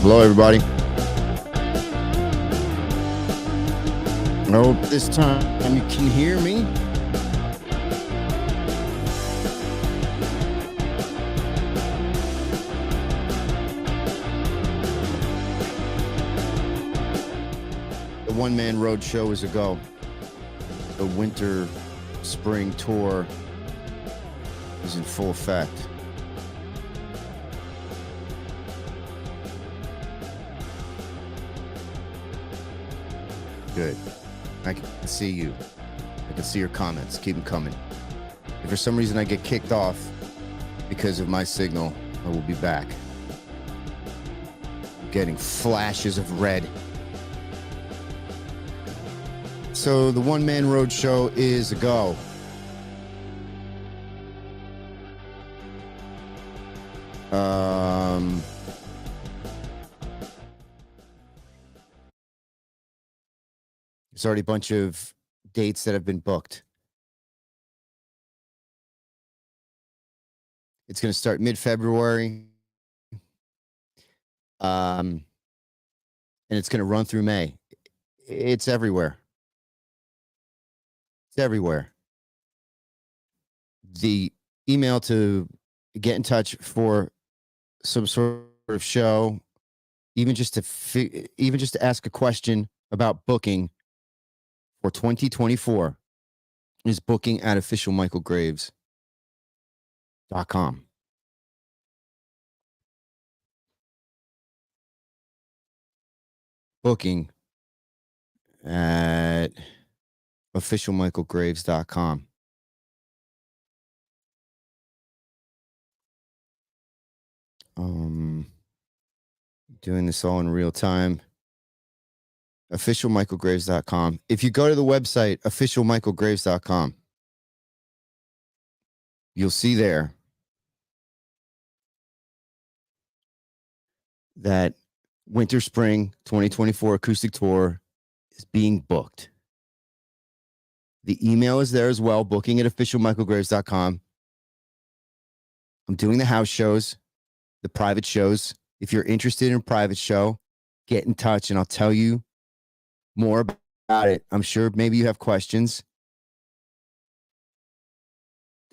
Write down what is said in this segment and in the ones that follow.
Hello, everybody. I hope this time you can hear me. The one-man road show is a go. The winter spring tour is in full effect. Good. I can see you. I can see your comments. Keep them coming. If for some reason I get kicked off because of my signal, I will be back. I'm getting flashes of red. So the one-man road show is a go. There's already a bunch of dates that have been booked. It's going to start mid-February. And it's going to run through May. It's everywhere. It's everywhere. The email to get in touch for some sort of show, even just to ask a question about booking for 2024 is booking at officialmichaelgraves.com. Booking at officialmichaelgraves.com. Doing this all in real time. officialmichaelgraves.com. If you go to the website, officialmichaelgraves.com, you'll see there that Winter Spring 2024 acoustic tour is being booked. The email is there as well, booking at officialmichaelgraves.com. I'm doing the house shows, the private shows. If you're interested in a private show, get in touch and I'll tell you more about it. I'm sure maybe you have questions.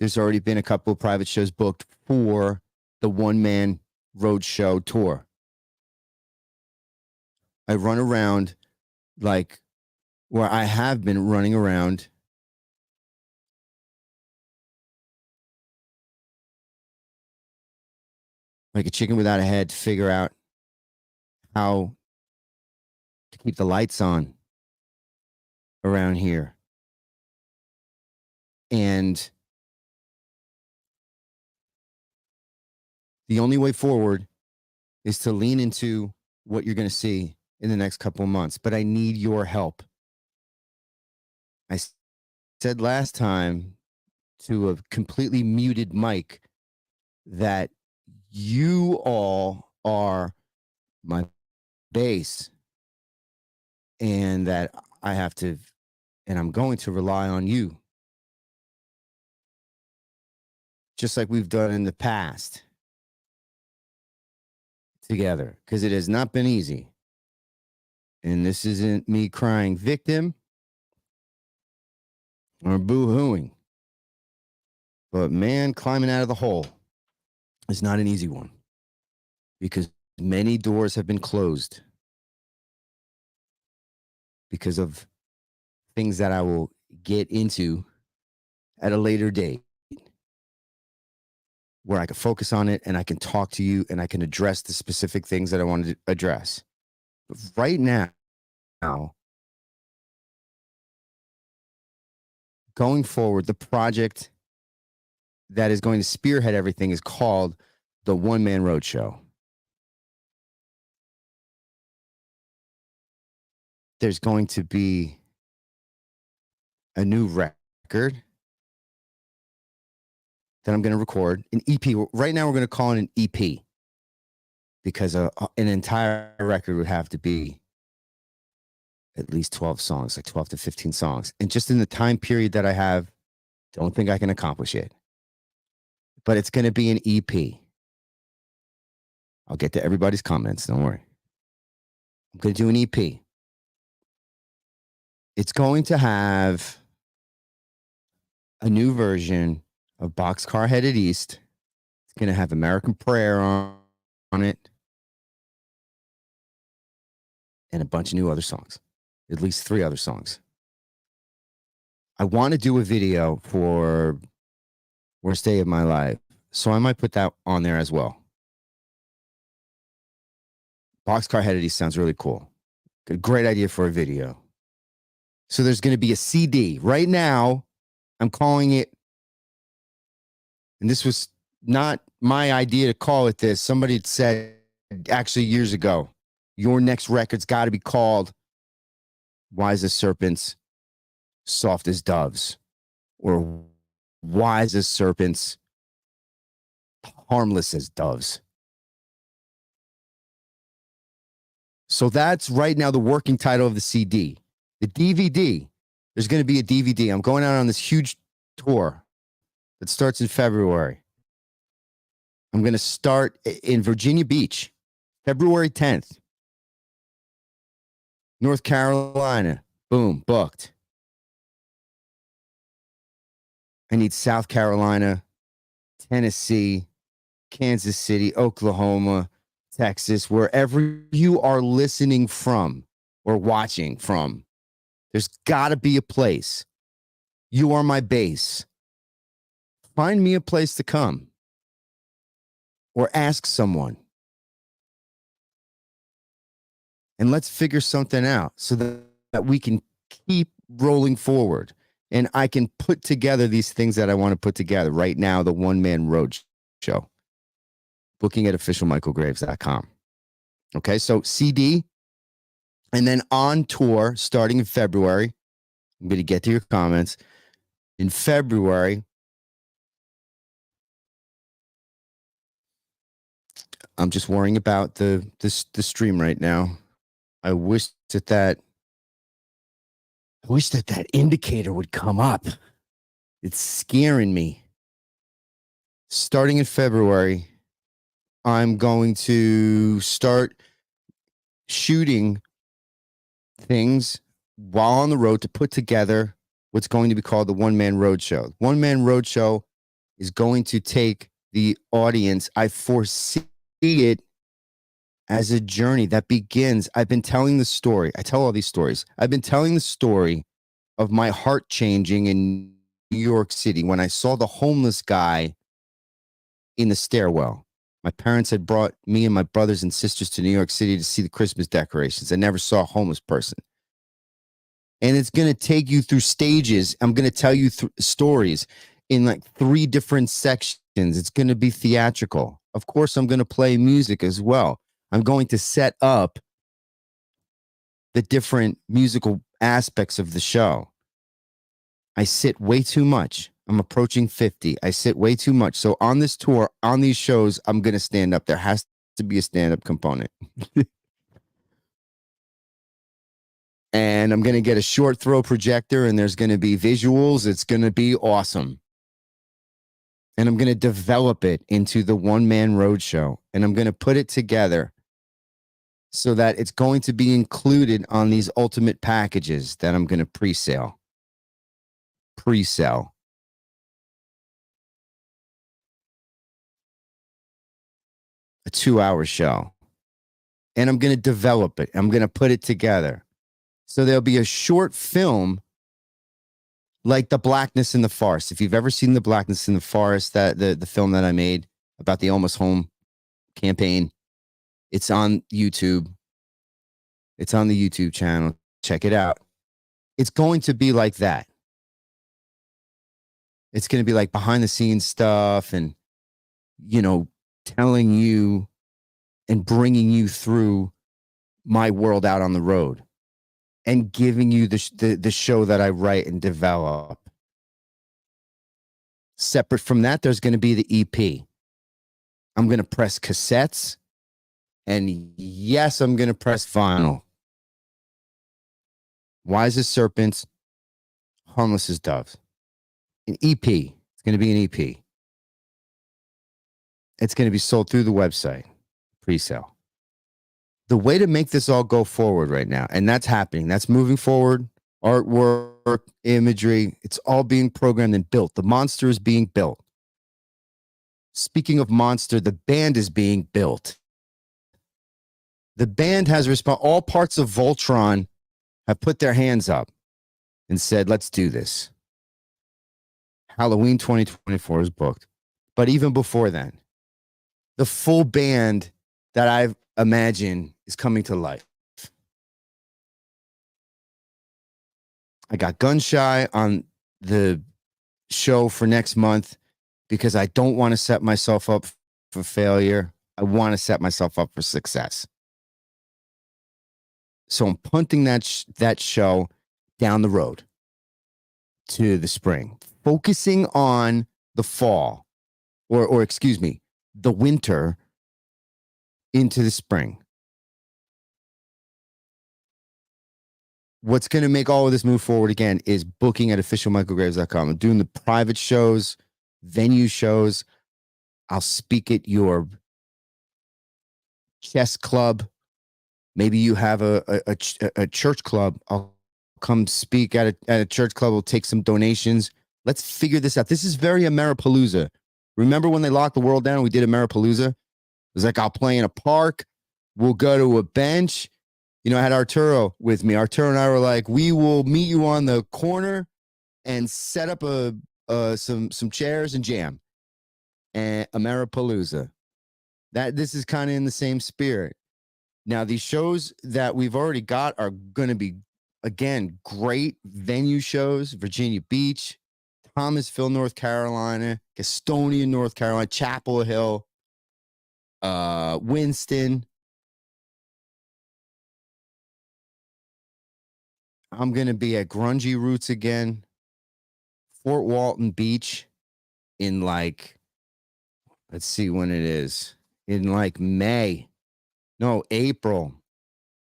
There's already been a couple of private shows booked for the one-man road show tour. I run around like where I have been running around like a chicken without a head to figure out how to keep the lights on around here. And the only way forward is to lean into what you're going to see in the next couple of months. But I need your help. I said last time to a completely muted mic that you all are my base and that I have to, and I'm going to rely on you. Just like we've done in the past together, because it has not been easy. And this isn't me crying victim or boo-hooing. But man, climbing out of the hole is not an easy one because many doors have been closed because of things that I will get into at a later date where I can focus on it and I can talk to you and I can address the specific things that I wanted to address. But right now, going forward, the project that is going to spearhead everything is called the One Man Road Show. There's going to be a new record that I'm going to record, an EP. Right now, we're going to call it an EP because an entire record would have to be at least 12 songs, like 12 to 15 songs. And just in the time period that I have, don't think I can accomplish it. But it's going to be an EP. I'll get to everybody's comments. Don't worry. I'm going to do an EP. It's going to have a new version of Boxcar Headed East. It's going to have American Prayer on it and a bunch of new other songs, at least 3 other songs. I want to do a video for Worst Day of My Life, so I might put that on there as well. Boxcar Headed East sounds really cool. A great idea for a video. So there's going to be a CD. Right now, I'm calling it, and this was not my idea to call it this. Somebody had said actually years ago, your next record's got to be called Wise as Serpents, Soft as Doves, or Wise as Serpents, Harmless as Doves. So that's right now the working title of the CD. The DVD, there's going to be a DVD. I'm going out on this huge tour that starts in February. I'm going to start in Virginia Beach, February 10th. North Carolina, boom, booked. I need South Carolina, Tennessee, Kansas City, Oklahoma, Texas, wherever you are listening from or watching from. There's got to be a place. You are my base. Find me a place to come or ask someone. And let's figure something out so that we can keep rolling forward. And I can put together these things that I want to put together. Right now, the one-man road show. Booking at officialmichaelgraves.com. Okay, so CD. And then on tour starting in February. I'm going to get to your comments. In February, I'm just worrying about the stream right now. I wish that indicator would come up. It's scaring me. Starting in February, I'm going to start shooting things while on the road to put together what's going to be called the One Man Road Show. One Man Road Show is going to take the audience. I foresee it as a journey that begins. I've been telling the story. I tell all these stories. I've been telling the story of my heart changing in New York City when I saw the homeless guy in the stairwell. My parents had brought me and my brothers and sisters to New York City to see the Christmas decorations. I never saw a homeless person. And it's going to take you through stages. I'm going to tell you stories in like 3 different sections. It's going to be theatrical. Of course, I'm going to play music as well. I'm going to set up the different musical aspects of the show. I sit way too much. I'm approaching 50. I sit way too much. So on this tour, on these shows, I'm going to stand up. There has to be a stand-up component. And I'm going to get a short throw projector, and there's going to be visuals. It's going to be awesome. And I'm going to develop it into the One Man Road Show. And I'm going to put it together so that it's going to be included on these ultimate packages that I'm going to pre-sell. A 2-hour show. And I'm going to develop it. I'm going to put it together. So there'll be a short film like The Blackness in the Forest. If you've ever seen The Blackness in the Forest, that the film that I made about the Almost Home campaign, it's on YouTube. It's on the YouTube channel. Check it out. It's going to be like that. It's going to be like behind the scenes stuff and, telling you and bringing you through my world out on the road and giving you the show that I write and develop. Separate from that, there's going to be the EP. I'm going to press cassettes, and yes, I'm going to press vinyl. Wise as serpents, harmless as doves. An EP. It's going to be an EP. It's going to be sold through the website, pre-sale. The way to make this all go forward right now, and that's happening, that's moving forward, artwork, imagery, it's all being programmed and built. The monster is being built. Speaking of monster, the band is being built. The band has all parts of Voltron have put their hands up and said, let's do this. Halloween 2024 is booked. But even before then, the full band that I've imagined is coming to life. I got gun shy on the show for next month because I don't want to set myself up for failure. I want to set myself up for success. So I'm punting that show down the road to the spring, focusing on the fall, or excuse me, the winter into the spring. What's going to make all of this move forward again is booking at officialmichaelgraves.com. I'm doing the private shows, venue shows. I'll speak at your chess club. Maybe you have a church club. I'll come speak at a church club. We'll take some donations. Let's figure this out. This is very Ameripalooza. Remember when they locked the world down? We did Ameripalooza. It was like, I'll play in a park. We'll go to a bench. You know, I had Arturo with me. Arturo and I were like, we will meet you on the corner and set up some chairs and jam. And Ameripalooza. This is kind of in the same spirit. Now, these shows that we've already got are going to be, again, great venue shows. Virginia Beach, Thomasville, North Carolina, Gastonia, North Carolina, Chapel Hill, Winston. I'm going to be at Grungy Roots again, Fort Walton Beach in let's see when it is, in May. No, April.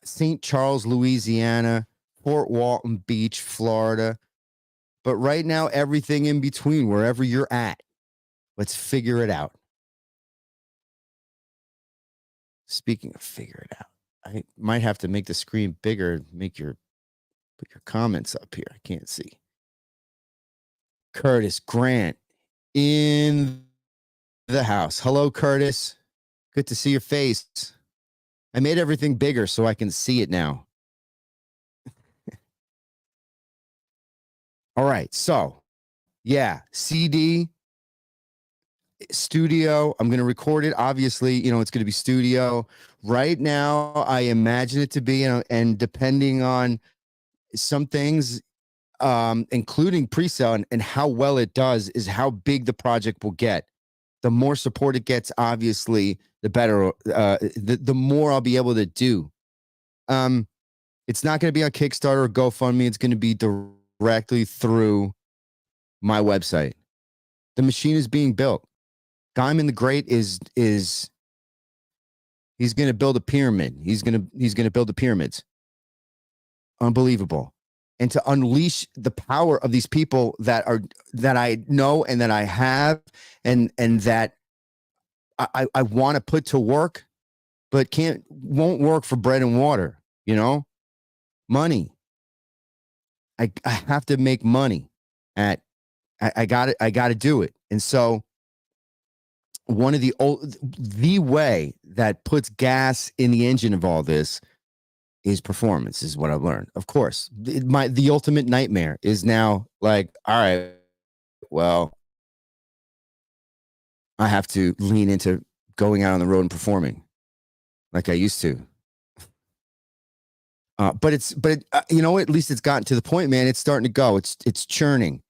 St. Charles, Louisiana, Fort Walton Beach, Florida. But right now, everything in between, wherever you're at, let's figure it out. Speaking of figure it out, I might have to make the screen bigger, put your comments up here. I can't see. Curtis Grant in the house. Hello, Curtis. Good to see your face. I made everything bigger so I can see it now. All right. So, yeah, CD, studio. I'm going to record it. Obviously, it's going to be studio. Right now, I imagine it to be, and depending on some things, including pre-sale and how well it does, is how big the project will get. The more support it gets, obviously, the better, the more I'll be able to do. It's not going to be on Kickstarter or GoFundMe. It's going to be directly through my website. The machine is being built. Gaiman the Great is he's going to build a pyramid. He's going to build the pyramids. Unbelievable. And to unleash the power of these people that I know and that I have and that I want to put to work, but won't work for bread and water, money. I have to make money I got to do it. And so one of the way that puts gas in the engine of all this is performance, is what I've learned. Of course, the ultimate nightmare is now all right, well, I have to lean into going out on the road and performing like I used to. But at least it's gotten to the point, man. It's starting to go. It's churning.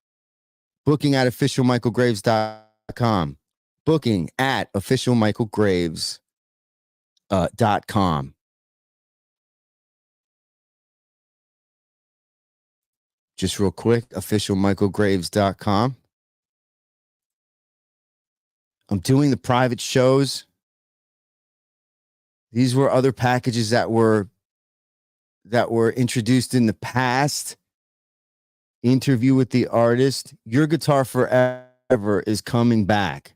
Booking at officialmichaelgraves.com. Booking at officialmichaelgraves.com. Just real quick, officialmichaelgraves.com. I'm doing the private shows. These were other packages that were introduced in the past. Interview with the artist. Your Guitar Forever is coming back.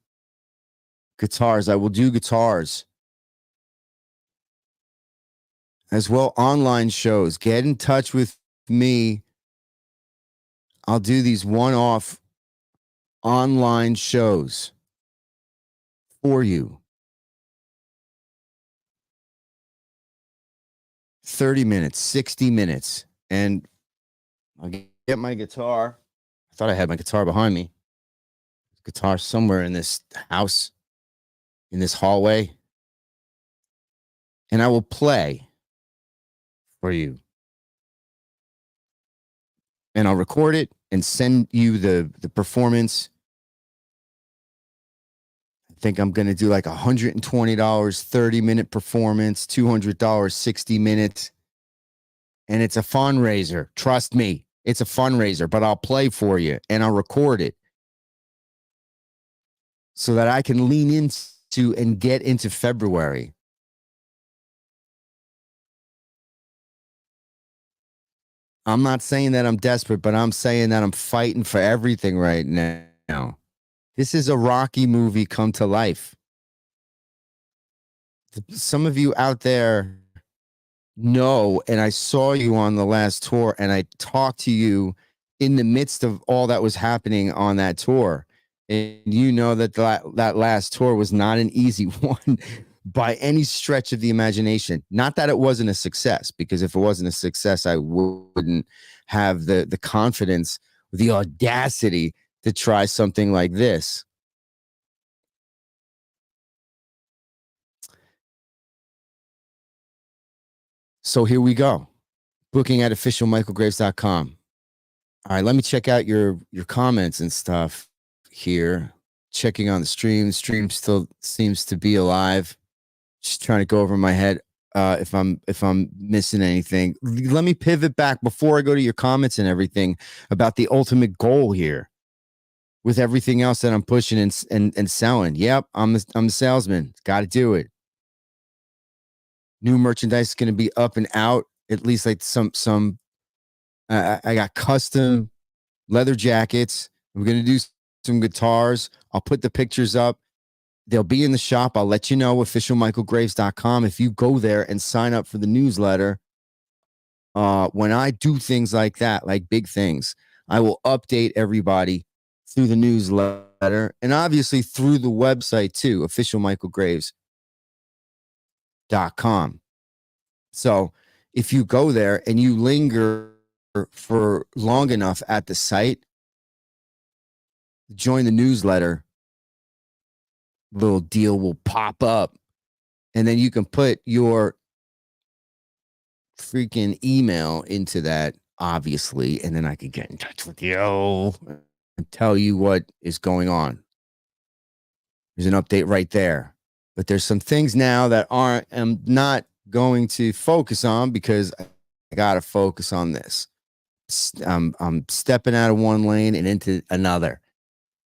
Guitars. I will do guitars. as well. Online shows. Get in touch with me. I'll do these one-off online shows for you. 30 minutes, 60 minutes. And I'll get my guitar. I thought I had my guitar behind me. Guitar somewhere in this house, in this hallway. And I will play for you. And I'll record it and send you the performance. I think I'm going to do like $120, 30-minute performance, $200, 60 minutes. And it's a fundraiser. Trust me, it's a fundraiser, but I'll play for you and I'll record it so that I can lean into and get into February. I'm not saying that I'm desperate, but I'm saying that I'm fighting for everything right now. This is a Rocky movie come to life. Some of you out there know, and I saw you on the last tour, and I talked to you in the midst of all that was happening on that tour. And you know that that last tour was not an easy one by any stretch of the imagination. Not that it wasn't a success, because if it wasn't a success, I wouldn't have the confidence, the audacity to try something like this. So here we go. Booking at officialmichaelgraves.com. All right, let me check out your comments and stuff here. Checking on the stream. The stream still seems to be alive. Just trying to go over my head if I'm missing anything. Let me pivot back before I go to your comments and everything about the ultimate goal here with everything else that I'm pushing and selling. Yep, I'm the salesman. Got to do it. New merchandise is going to be up and out. At least like some. I got custom leather jackets. We're going to do some guitars. I'll put the pictures up. They'll be in the shop. I'll let you know, officialmichaelgraves.com. If you go there and sign up for the newsletter, when I do things like that, like big things, I will update everybody through the newsletter and obviously through the website too, officialmichaelgraves.com. So if you go there and you linger for long enough at the site, join the newsletter, little deal will pop up, and then you can put your freaking email into that, obviously, and then I can get in touch with you and tell you what is going on. There's an update right there. But there's some things now that I'm not going to focus on because I got to focus on this. I'm stepping out of one lane and into another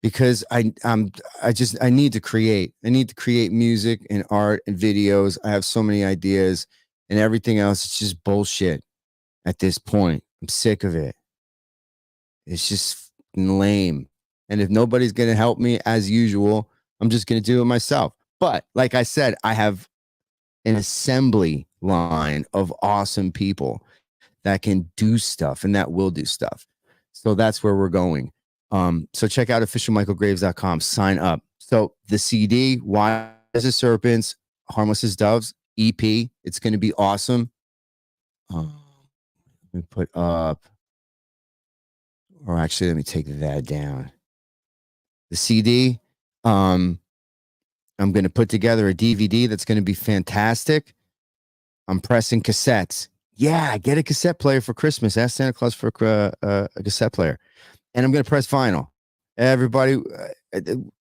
because I need to create. I need to create music and art and videos. I have so many ideas, and everything else is just bullshit at this point. I'm sick of it. It's just lame. And if nobody's going to help me as usual, I'm just going to do it myself. But like I said, I have an assembly line of awesome people that can do stuff and that will do stuff. So that's where we're going. So check out officialmichaelgraves.com. Sign up. So the CD, Wise as Serpents, Harmless as Doves, EP. It's going to be awesome. Let me put up, or actually, let me take that down. The CD, I'm going to put together a DVD that's going to be fantastic. I'm pressing cassettes. Yeah, get a cassette player for Christmas. Ask Santa Claus for a cassette player. And I'm going to press vinyl. Everybody, every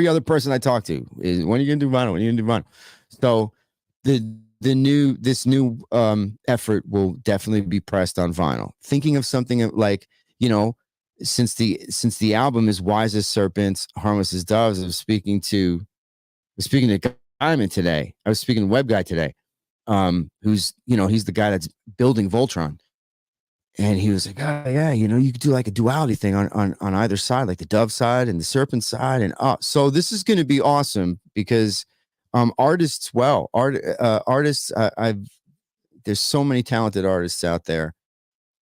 other person I talk to is, when are you going to do vinyl? When are you going to do vinyl? So this new effort will definitely be pressed on vinyl. Thinking of something like, since the album is Wise as Serpents, Harmless as Doves, I was speaking to Diamond today. I was speaking to Web Guy today, who's, he's the guy that's building Voltron. And he was like, oh, yeah, you could do like a duality thing on either side, like the dove side and the serpent side. And so this is going to be awesome because Artists, artists. There's so many talented artists out there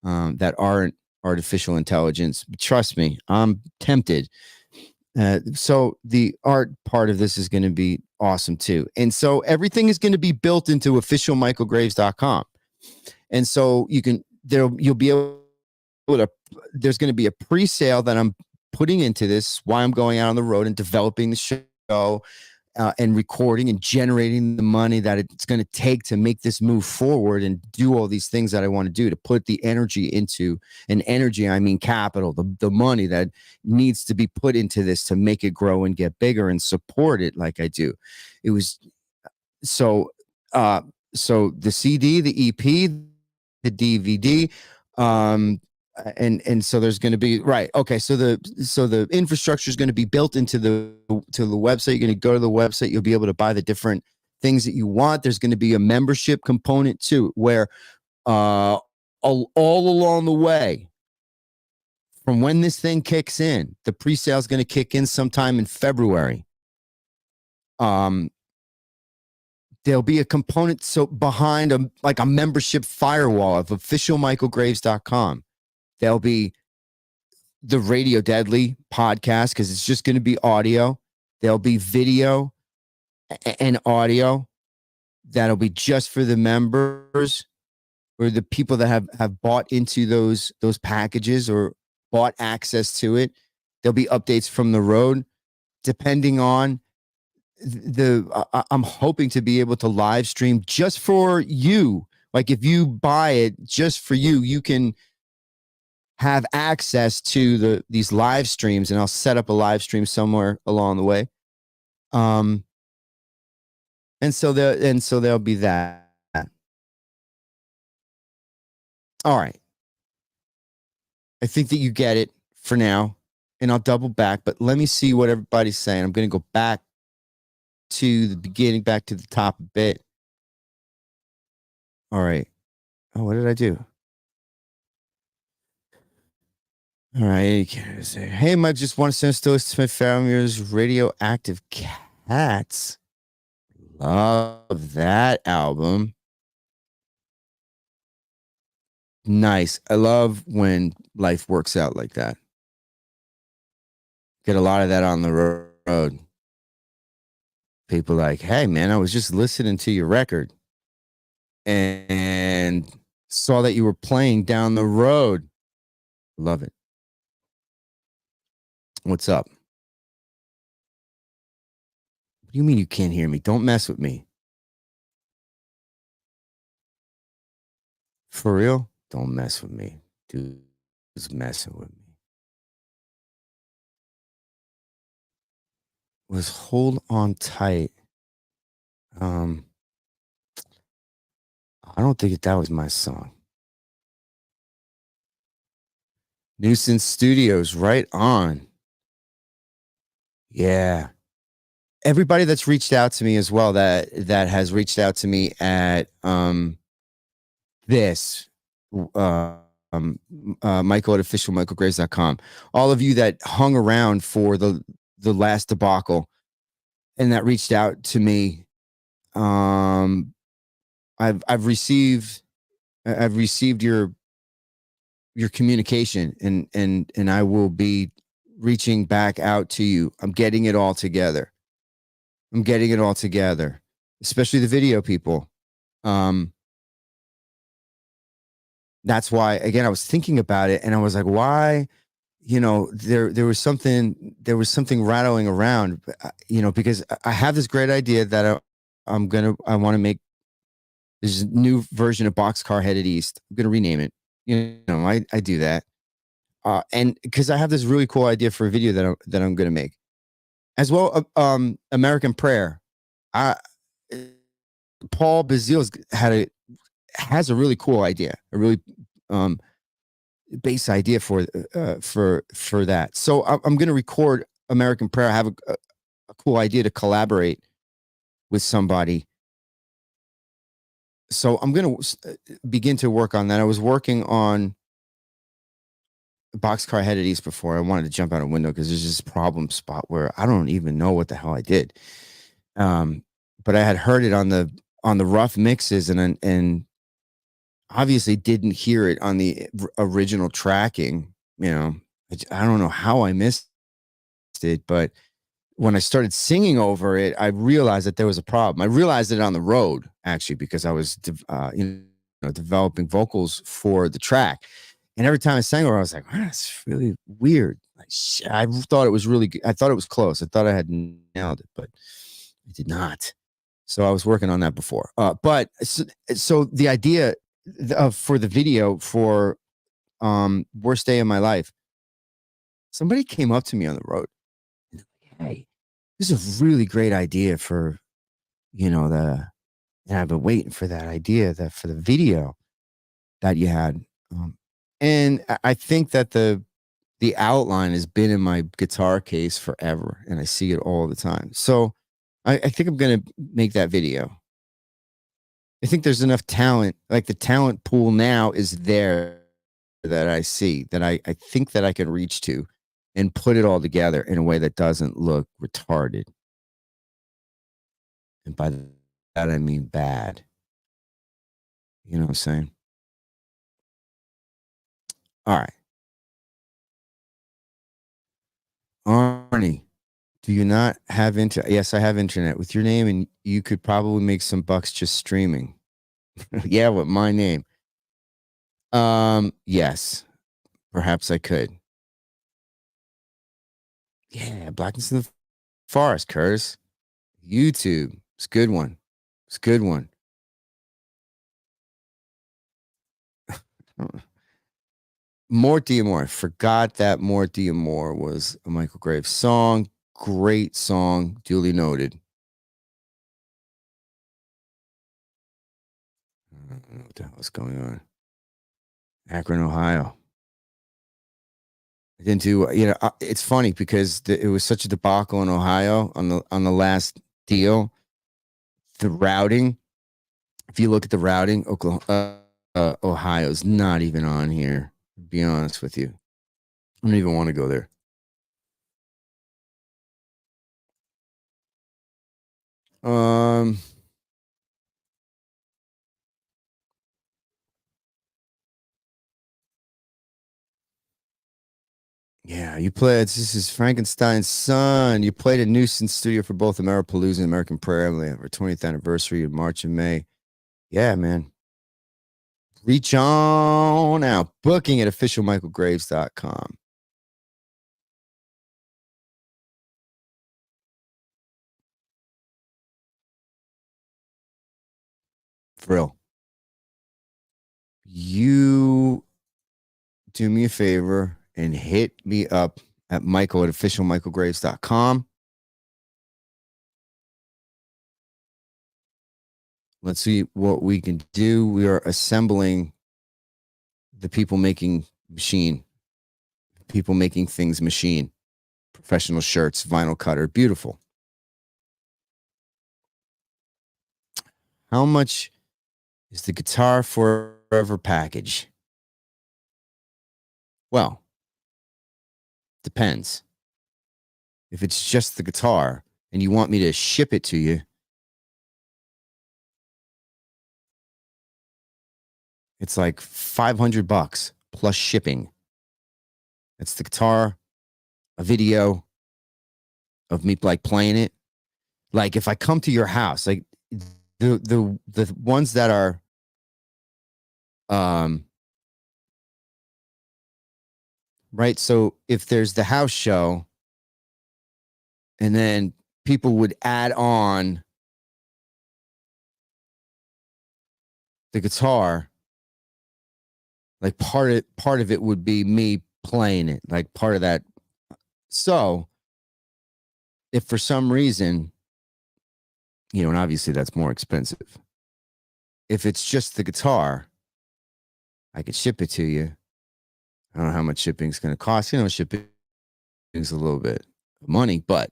that aren't artificial intelligence. Trust me, I'm tempted. So the art part of this is going to be awesome too. And so everything is going to be built into officialmichaelgraves.com. And so you'll be able to, there's going to be a pre-sale that I'm putting into this, why I'm going out on the road and developing the show, and recording and generating the money that it's going to take to make this move forward and do all these things that I want to do, to put the energy into, and energy, I mean capital, the money that needs to be put into this to make it grow and get bigger and support it like I do. It was so the CD, the EP, the DVD, and so there's going to be, right, okay, so the infrastructure is going to be built into the website. You're going to go to the website, you'll be able to buy the different things that you want. There's going to be a membership component too, where all along the way, from when this thing kicks in, the pre-sale is going to kick in sometime in February. There'll be a component so behind a membership firewall of officialmichaelgraves.com. There'll be the Radio Deadly podcast, because it's just going to be audio. There'll be video and audio that'll be just for the members, or the people that have bought into those packages or bought access to it. There'll be updates from the road, depending on I'm hoping to be able to live stream just for you. Like if you buy it just for you, you can have access to these live streams, and I'll set up a live stream somewhere along the way. And so there'll be that. All right. I think that you get it for now, and I'll double back, but let me see what everybody's saying. I'm going to go back to the beginning, back to the top a bit. All right. Oh, what did I do? All right. Hey, Mike, just want to send stories to my family's Radioactive Cats. Love that album. Nice. I love when life works out like that. Get a lot of that on the road. People like, hey, man, I was just listening to your record and saw that you were playing down the road. Love it. What's up? What do you mean you can't hear me? Don't mess with me. For real? Don't mess with me. Dude is messing with me. Was Hold On Tight. I don't think that was my song. Nuisance Studios, right on. Yeah. Everybody that's reached out to me as well, that has reached out to me at this Michael at officialmichaelgraves.com. All of you that hung around for the last debacle and that reached out to me, I've received your communication, and I will be reaching back out to you. I'm getting it all together, especially the video people. That's why, again, I was thinking about it, and I was like, why? There was something rattling around, because I have this great idea that I want to make this new version of Boxcar Headed East. I'm going to rename it. I do that. And because I have this really cool idea for a video that I'm going to make, as well. American Prayer. Paul Bazille's has a really cool idea, a really base idea for that. So I'm going to record American Prayer. I have a cool idea to collaborate with somebody. So I'm going to begin to work on that. I was working on Boxcar Headed East before. I wanted to jump out a window because there's this problem spot where I don't even know what the hell I did. but I had heard it on the rough mixes, and obviously didn't hear it on the original tracking. You know, I don't know how I missed it, but when I started singing over it, I realized that there was a problem. I realized it on the road actually because I was, developing vocals for the track, and every time I sang over, I was like, "Wow, that's really weird." Like, I thought it was really good. I thought it was close. I thought I had nailed it, but I did not. So I was working on that before. But so the idea for the video for "Worst Day of My Life," somebody came up to me on the road. And they're like, "Hey, this is a really great idea for the." And I've been waiting for that idea that for the video that you had. And I think that the outline has been in my guitar case forever, and I see it all the time. So I think I'm gonna make that video. I think there's enough talent, like the talent pool now is there that I see that I think that I can reach to and put it all together in a way that doesn't look retarded. And by that I mean bad. You know what I'm saying? All right. Arnie, do you not have internet? Yes, I have internet with your name, and you could probably make some bucks just streaming. Yeah, with my name. Yes, perhaps I could. Yeah, Blackness in the Forest, Curtis. YouTube. It's a good one. It's a good one. More D'Amore. I forgot that More D'Amore was a Michael Graves song. Great song. Duly noted. I don't know what the hell is going on. Akron, Ohio. I didn't do. It's funny because it was such a debacle in Ohio on the last deal. The routing. If you look at the routing, Oklahoma, Ohio's not even on here. To be honest with you, I don't even want to go there. Um, yeah, you played. This is Frankenstein's son. You played at Nuisance Studio for both Ameripalooza and American Prayer for 20th anniversary in March and May. Yeah, man. Reach on out. Booking at officialmichaelgraves.com. For real. You do me a favor and hit me up at Michael at officialmichaelgraves.com. Let's see what we can do. We are assembling the people making machine, people making things machine, professional shirts, vinyl cutter, beautiful. How much is the Guitar Forever package? Well, depends. If it's just the guitar and you want me to ship it to you, it's like $500 plus shipping. It's the guitar, a video of me like playing it. Like if I come to your house, like the ones that are um right. So if there's the house show, and then people would add on the guitar, like part of it would be me playing it, like part of that. So if for some reason, and obviously that's more expensive. If it's just the guitar, I could ship it to you. I don't know how much shipping's going to cost. Shipping is a little bit of money, but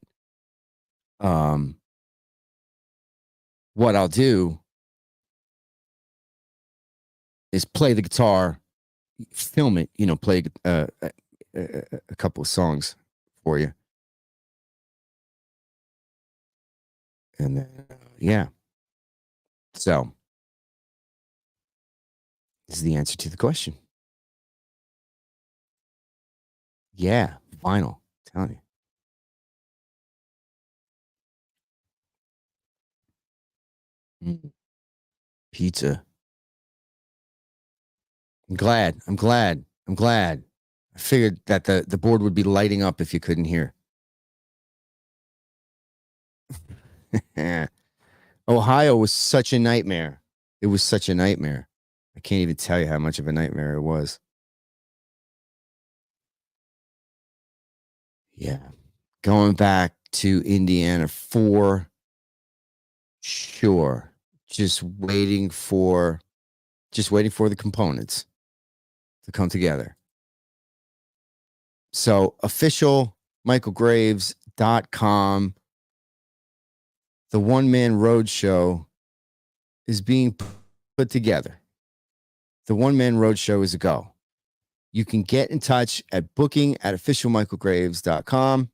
what I'll do is play the guitar, film it, play a couple of songs for you, And then, yeah. So this is the answer to the question. Yeah, vinyl. I'm telling you. Pizza. I'm glad. I'm glad. I'm glad. I figured that the board would be lighting up if you couldn't hear. Ohio was such a nightmare. It was such a nightmare. I can't even tell you how much of a nightmare it was. Yeah. Going back to Indiana for sure. Just waiting for the components to come together. So official michaelgraves.com. The One Man Road Show is being put together. The One Man Road Show is a go. You can get in touch at booking@officialmichaelgraves.com.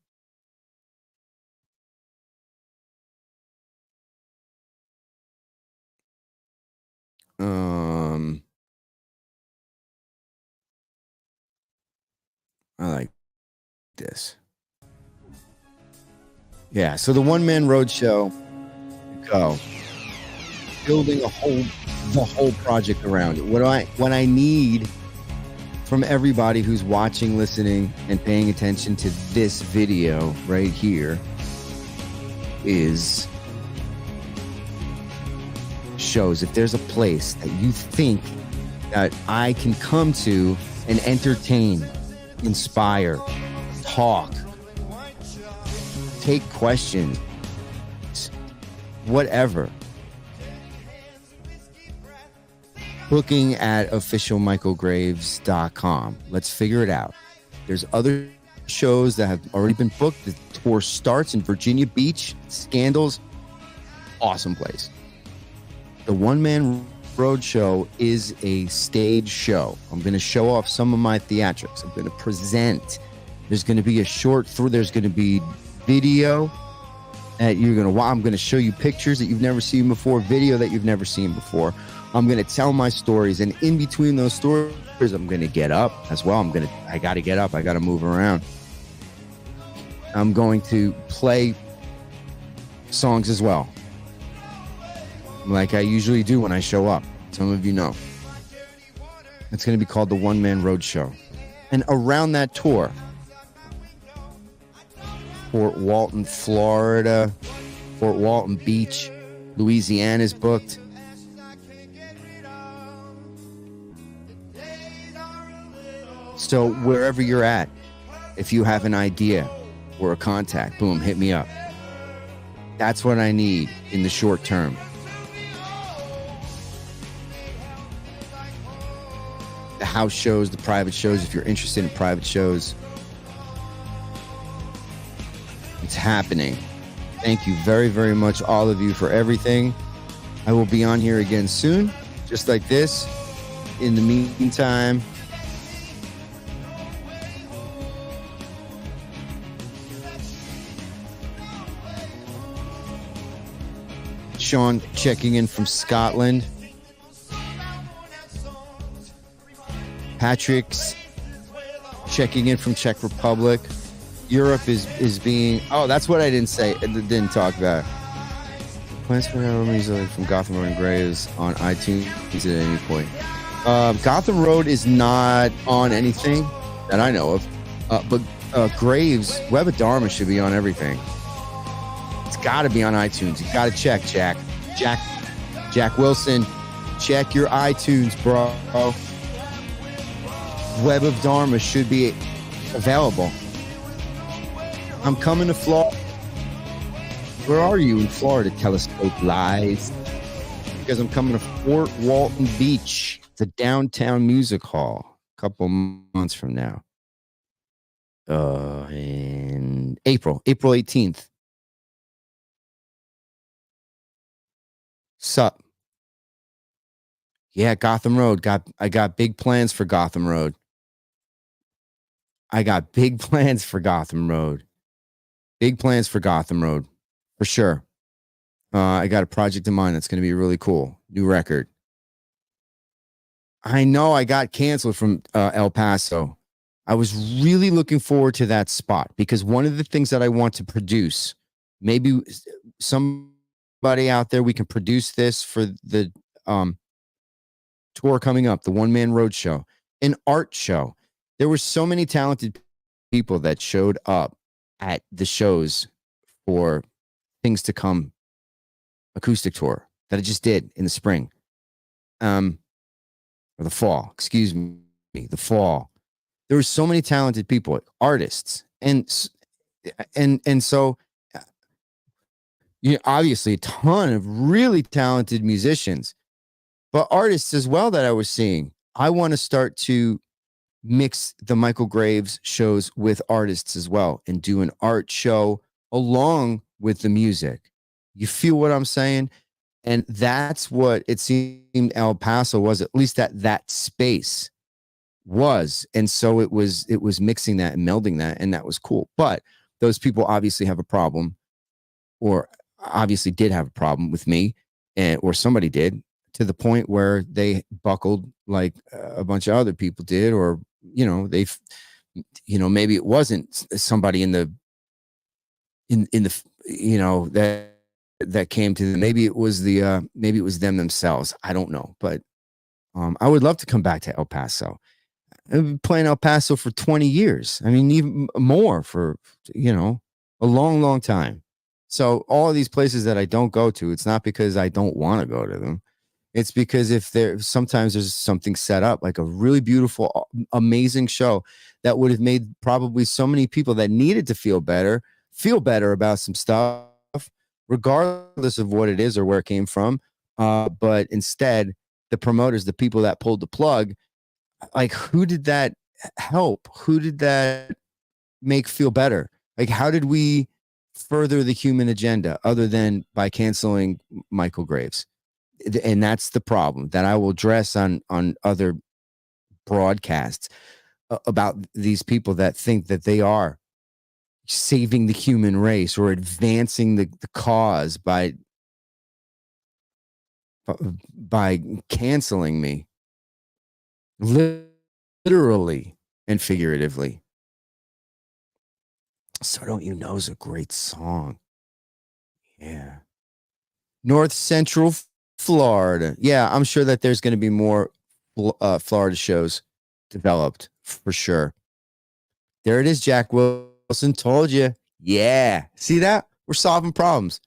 I like this. Yeah, so the One Man Road Show, go. Building the whole project around it. What I need from everybody who's watching, listening, and paying attention to this video right here is shows. If there's a place that you think that I can come to and entertain, inspire, talk, take questions, whatever, booking at officialmichaelgraves.com. Let's figure it out. There's other shows that have already been booked. The tour starts in Virginia Beach. Scandals. Awesome place. The One Man Road Show is a stage show. I'm going to show off some of my theatrics. I'm going to present. There's going to be a short through. There's going to be video that you're going to watch. I'm going to show you pictures that you've never seen before, video that you've never seen before. I'm going to tell my stories, and in between those stories, I'm going to get up as well. I got to get up. I got to move around. I'm going to play songs as well, like I usually do when I show up. Some of you know. It's going to be called the One Man Road Show. And around that tour, Fort Walton, Florida, Fort Walton Beach, Louisiana is booked. So wherever you're at, if you have an idea or a contact, boom, hit me up. That's what I need in the short term. The house shows, the private shows, if you're interested in private shows, it's happening. Thank you very, very much, all of you, for everything. I will be on here again soon, just like this. In the meantime, Sean checking in from Scotland. Patrick's checking in from Czech Republic. Europe is being... Oh, that's what I didn't say. Didn't talk about. Plans for music from Gotham Road and Graves on iTunes at any point. Gotham Road is not on anything that I know of. But Graves, Web of Dharma should be on everything. It's got to be on iTunes. You got to check, Jack Wilson. Check your iTunes, bro. Web of Dharma should be available. I'm coming to Florida. Where are you in Florida, Telescope Lies? Because I'm coming to Fort Walton Beach. It's a downtown music hall a couple months from now. In April 18th. Sup? Yeah, Gotham Road. I got big plans for Gotham Road. Big plans for Gotham Road, for sure. I got a project in mind that's going to be really cool. New record. I know I got canceled from El Paso. I was really looking forward to that spot because one of the things that I want to produce, maybe somebody out there, we can produce this for the um, tour coming up, the One Man Road Show, an art show. There were so many talented people that showed up at the shows for Things to Come acoustic tour that I just did in the spring, or the fall, excuse me, the fall. There were so many talented people, artists, and so obviously a ton of really talented musicians, but artists as well that I was seeing. I want to start to mix the Michale Graves shows with artists as well and do an art show along with the music. You feel what I'm saying? And that's what it seemed El Paso was, at least that space was. And so it was mixing that and melding that, and that was cool. But those people obviously have a problem, or obviously did have a problem with me, or somebody did, to the point where they buckled like a bunch of other people did, or they've maybe it wasn't somebody in the that came to them. Maybe it was them themselves. I don't know, but I would love to come back to El Paso. I've been playing El Paso for 20 years. I mean, even more, for a long, long time. So all of these places that I don't go to, it's not because I don't want to go to them. It's because sometimes there's something set up, like a really beautiful, amazing show that would have made probably so many people that needed to feel better about some stuff, regardless of what it is or where it came from. But instead, the promoters, the people that pulled the plug, like, who did that help? Who did that make feel better? Like, how did we further the human agenda other than by canceling Michale Graves? And that's the problem that I will address on other broadcasts about these people that think that they are saving the human race or advancing the cause by canceling me, literally and figuratively. So Don't You Know is a great song. Yeah. North Central Florida. Yeah, I'm sure that there's going to be more Florida shows developed for sure. There it is, Jack Wilson. Told you. Yeah. See that? We're solving problems.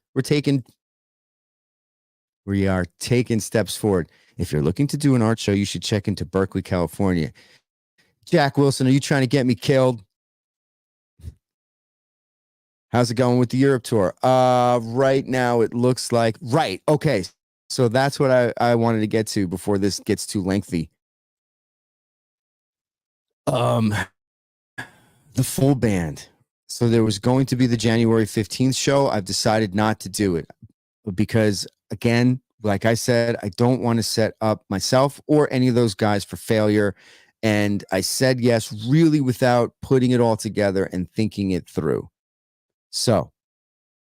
We are taking steps forward. If you're looking to do an art show, you should check into Berkeley, California. Jack Wilson, are you trying to get me killed? How's it going with the Europe tour? Right now it looks like right. Okay. So that's what I wanted to get to before this gets too lengthy. Um the full band. So there was going to be the January 15th show. I've decided not to do it because, again, like I said, I don't want to set up myself or any of those guys for failure. And I said yes, really, without putting it all together and thinking it through. So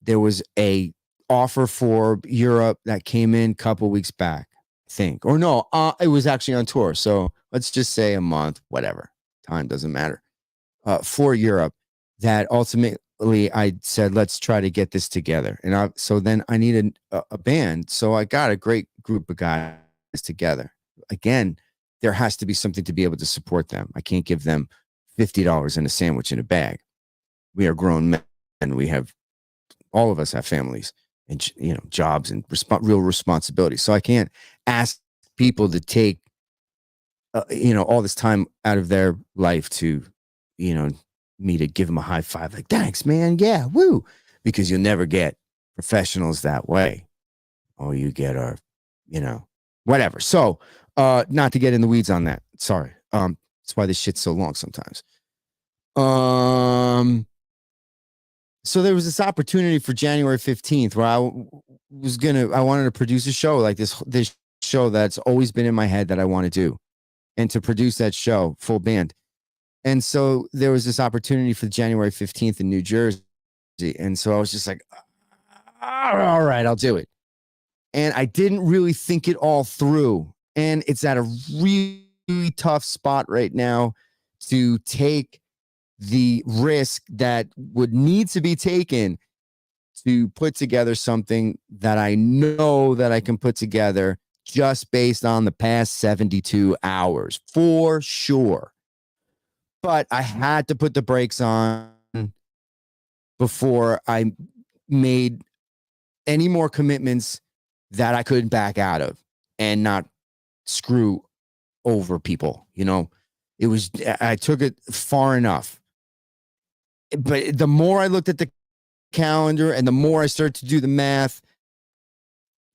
there was a offer for Europe that came in a couple weeks back, I think. Or no, it was actually on tour. So let's just say a month, whatever. Time doesn't matter. For Europe, that ultimately I said, let's try to get this together. And so then I needed a band. So I got a great group of guys together. Again, there has to be something to be able to support them. I can't give them $50 and a sandwich in a bag. We are grown men, and all of us have families and jobs and real responsibility. So I can't ask people to take all this time out of their life to me to give them a high five, like, thanks, man. Yeah, woo. Because you'll never get professionals that way. All you get are, whatever. So, not to get in the weeds on that. Sorry. That's why this shit's so long sometimes. So there was this opportunity for January 15th where I wanted to produce a show like this show that's always been in my head that I want to do, and to produce that show full band. And so there was this opportunity for January 15th in New Jersey. And so I was just like, all right, I'll do it. And I didn't really think it all through. And it's at a really tough spot right now to take the risk that would need to be taken to put together something that I know that I can put together just based on the past 72 hours for sure. But I had to put the brakes on before I made any more commitments that I couldn't back out of and not screw over people. I took it far enough. But the more I looked at the calendar and the more I started to do the math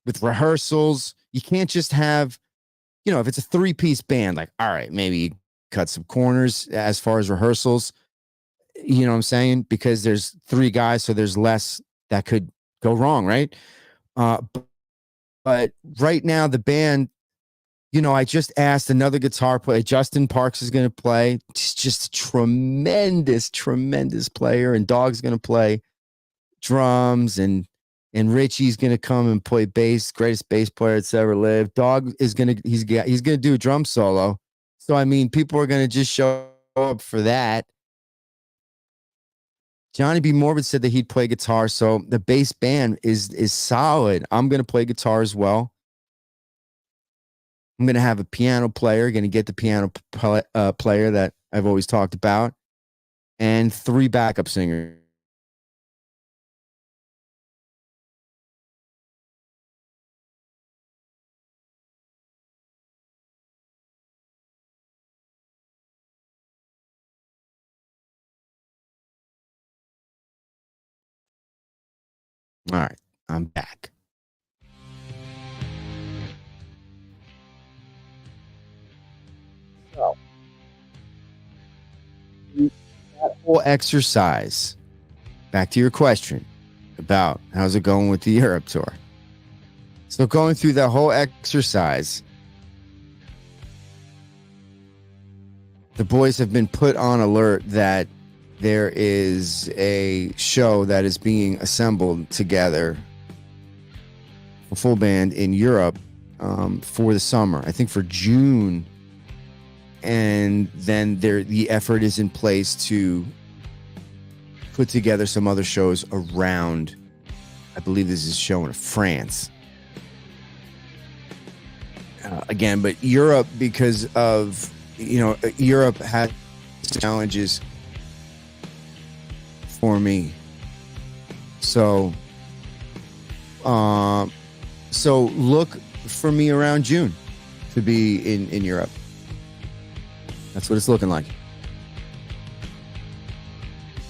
with rehearsals, you can't just have, if it's a 3-piece band, like, all right, maybe you cut some corners as far as rehearsals, you know what I'm saying? Because there's 3 guys, so there's less that could go wrong, right? But right now, the band, I just asked another guitar player. Justin Parks is going to play. He's just a tremendous, tremendous player. And Dog's going to play drums. And Richie's going to come and play bass. Greatest bass player that's ever lived. Dog is going to, he's going to do a drum solo. So, I mean, people are going to just show up for that. Johnny B. Morbid said that he'd play guitar. So the bass band is solid. I'm going to play guitar as well. I'm going to have a piano player, going to get the piano player that I've always talked about, and 3 backup singers. All right, I'm back. So, that whole exercise, back to your question about how's it going with the Europe tour. So going through that whole exercise, the boys have been put on alert that there is a show that is being assembled together, a full band in Europe for the summer, I think for June. And then the effort is in place to put together some other shows around, I believe this is a show in France. Again, but Europe, because of, Europe has challenges for me. So look for me around June to be in Europe. That's what it's looking like.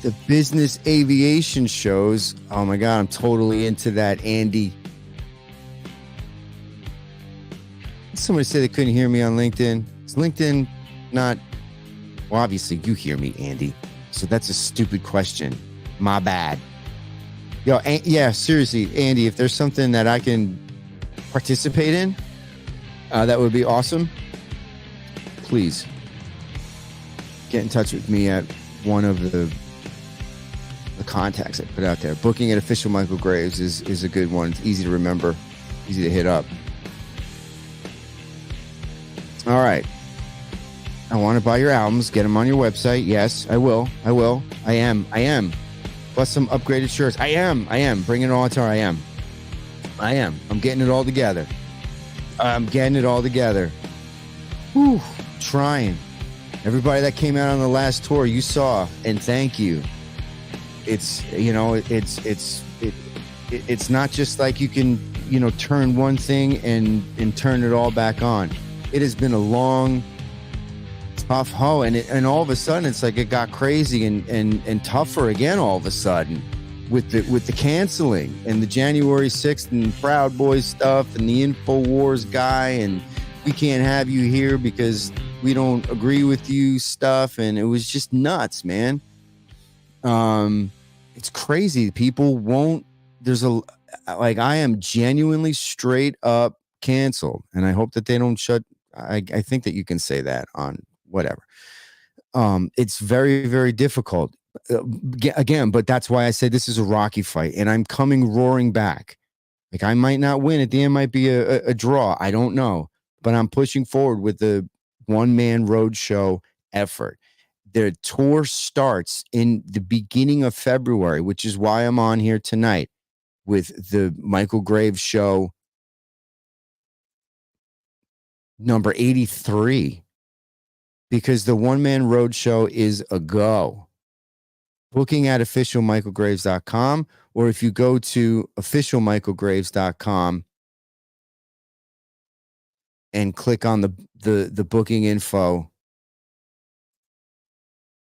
The business aviation shows. Oh my God, I'm totally into that, Andy. Somebody said they couldn't hear me on LinkedIn. Is LinkedIn not? Well, obviously you hear me, Andy. So that's a stupid question. My bad. Yo, yeah, seriously, Andy, if there's something that I can participate in, that would be awesome. Please get in touch with me at one of the contacts I put out there. Booking at Official Michale Graves is a good one. It's easy to remember, easy to hit up. All right. I want to buy your albums. Get them on your website. Yes, I will. I am. Plus some upgraded shirts. I am. Bringing it all to I am. I'm getting it all together. Whew. Trying. Everybody that came out on the last tour, you saw, and thank you. It's not just like you can, turn one thing and turn it all back on. It has been a long, tough hoe, and all of a sudden it's like it got crazy and tougher again all of a sudden with the canceling and the January 6th and Proud Boys stuff and the InfoWars guy and we can't have you here because we don't agree with you stuff, and it was just nuts, man. It's crazy. People won't. I am genuinely straight up canceled, and I hope that they don't shut. I think that you can say that on whatever. It's very, very difficult. Again, but that's why I said this is a Rocky fight, and I'm coming roaring back. Like, I might not win at the end, might be a draw. I don't know, but I'm pushing forward with the one-man road show effort. Their tour starts in the beginning of February, which is why I'm on here tonight with the Michale Graves show number 83, because the one-man road show is a go. Booking at officialmichalegraves.com, or if you go to officialmichalegraves.com and click on the booking info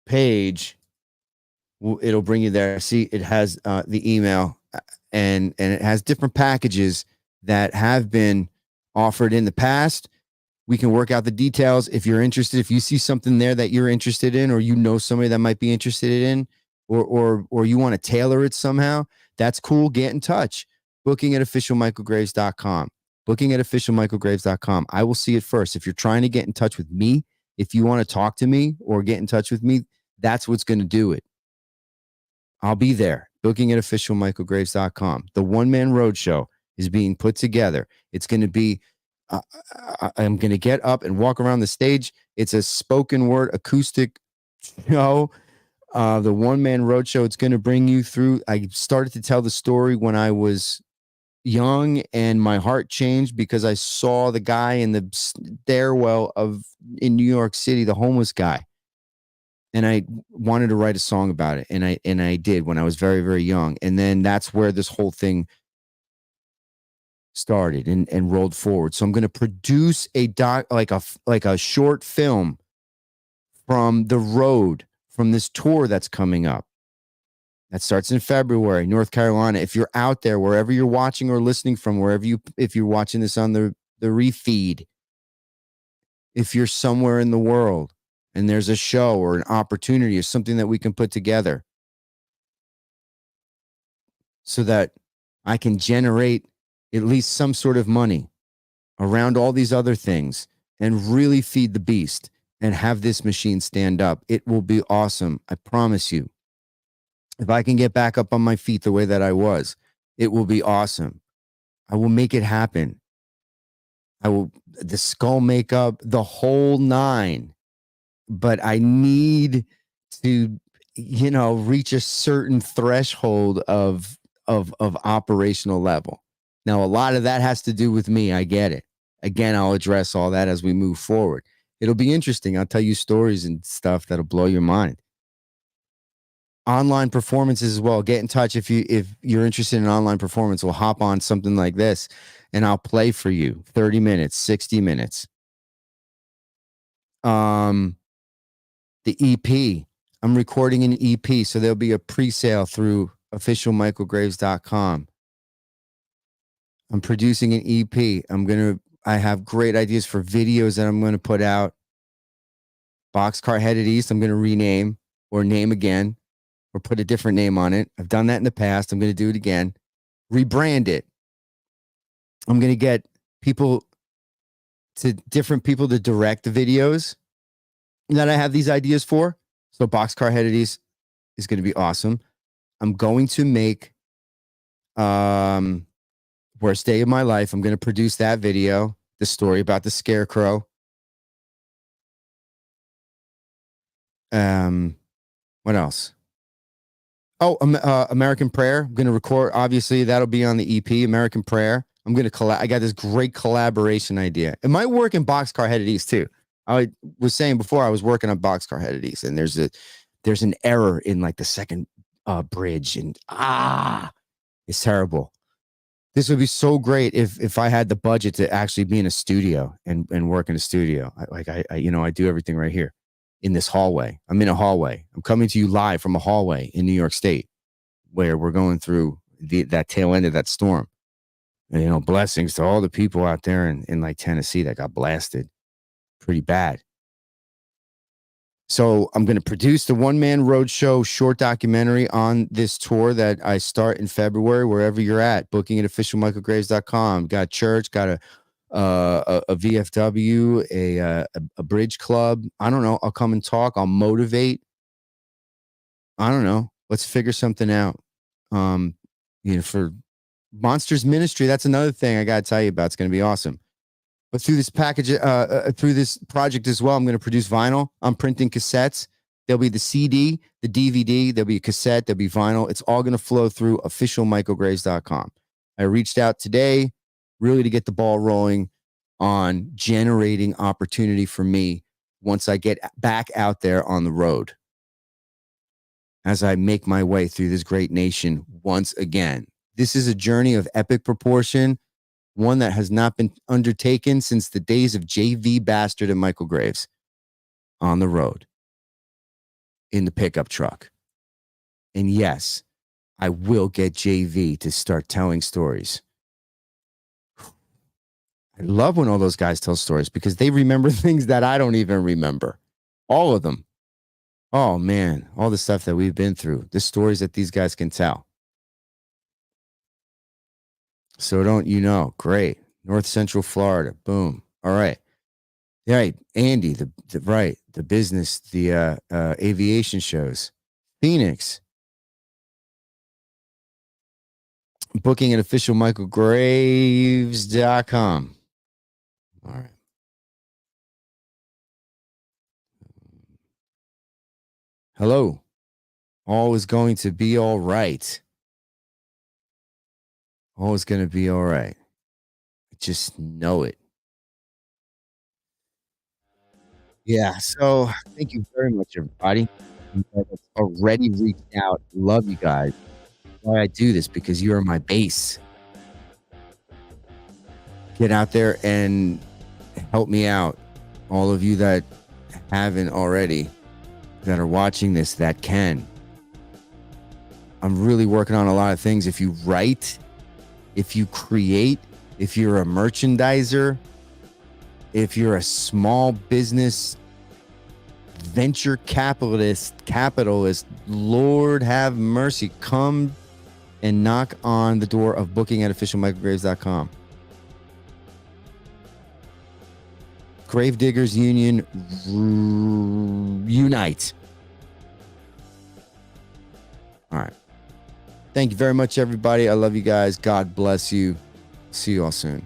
page, it'll bring you there. See, it has the email, and it has different packages that have been offered in the past. We can work out the details if you're interested. If you see something there that you're interested in, or you know somebody that might be interested in, or you want to tailor it somehow, that's cool. Get in touch. Booking at officialmichalegraves.com. Booking at officialmichalegraves.com. I will see it first. If you're trying to get in touch with me, if you want to talk to me or get in touch with me, that's what's going to do it. I'll be there. Booking at officialmichalegraves.com. The one-man road show is being put together. It's going to be, I'm going to get up and walk around the stage. It's a spoken word acoustic show. The one-man road show, it's going to bring you through. I started to tell the story when I was young, and my heart changed because I saw the guy in the stairwell in New York City, the homeless guy. And I wanted to write a song about it. And I did when I was very, very young. And then that's where this whole thing started and rolled forward. So I'm going to produce like a short film from the road, from this tour that's coming up. That starts in February, North Carolina. If you're out there, wherever you're watching or listening from, if you're watching this on the refeed, if you're somewhere in the world and there's a show or an opportunity or something that we can put together so that I can generate at least some sort of money around all these other things and really feed the beast and have this machine stand up, it will be awesome. I promise you. If I can get back up on my feet the way that I was, it will be awesome. I will make it happen. The skull makeup, the whole nine. But I need to, reach a certain threshold of operational level. Now, a lot of that has to do with me. I get it. Again, I'll address all that as we move forward. It'll be interesting. I'll tell you stories and stuff that'll blow your mind. Online performances as well. Get in touch if you're interested in online performance. We'll hop on something like this and I'll play for you 30 minutes, 60 minutes. The EP. I'm recording an EP, so there'll be a pre-sale through officialmichalegraves.com. I'm producing an EP. I have great ideas for videos that I'm going to put out. Boxcar Headed East, I'm going to rename or name again or put a different name on it. I've done that in the past. I'm going to do it again. Rebrand it. I'm going to get different people to direct the videos that I have these ideas for. So Boxcar Headed East is going to be awesome. I'm going to make Worst Day of My Life. I'm going to produce that video, the story about the scarecrow. What else? Oh, American Prayer. I'm going to record. Obviously, that'll be on the EP, American Prayer. I'm going to I got this great collaboration idea. It might work in Boxcar Headed East too. I was saying before I was working on Boxcar Headed East, and there's an error in like the second bridge, and it's terrible. This would be so great if I had the budget to actually be in a studio and work in a studio. I do everything right here in this hallway. I'm in a hallway. I'm coming to you live from a hallway in New York State where we're going through that tail end of that storm. And, blessings to all the people out there in like Tennessee that got blasted pretty bad. So I'm going to produce the one-man roadshow short documentary on this tour that I start in February, wherever you're at. Booking at officialmichalegraves.com. Got church, got a VFW, a bridge club. I don't know. I'll come and talk. I'll motivate. I don't know. Let's figure something out. For Monsters Ministry, that's another thing I got to tell you about. It's going to be awesome. But through this through this project as well, I'm going to produce vinyl. I'm printing cassettes. There'll be the CD, the DVD, there'll be a cassette, there'll be vinyl. It's all going to flow through officialmichaelgraves.com. I reached out today really to get the ball rolling on generating opportunity for me once I get back out there on the road as I make my way through this great nation once again. This is a journey of epic proportion, one that has not been undertaken since the days of J.V. Bastard and Michael Graves on the road in the pickup truck. And yes, I will get JV to start telling stories. I love when all those guys tell stories because they remember things that I don't even remember. All of them. Oh, man. All the stuff that we've been through. The stories that these guys can tell. So don't you know? Great. North Central Florida. Boom. All right. Right. Andy, the business, the aviation shows. Phoenix. Booking at officialmichaelgraves.com. All right. Hello. All is going to be all right. All is going to be all right. Just know it. Yeah. So thank you very much, everybody. You guys have already reached out. Love you guys. Why I do this because you are my base. Get out there and help me out. All of you that haven't already, that are watching this, that can. I'm really working on a lot of things. If you write, if you create, if you're a merchandiser, if you're a small business venture capitalist, Lord have mercy, come and knock on the door of booking at officialmichaelgraves.com. Gravediggers Union unite. All right. Thank you very much, everybody. I love you guys. God bless you. See you all soon.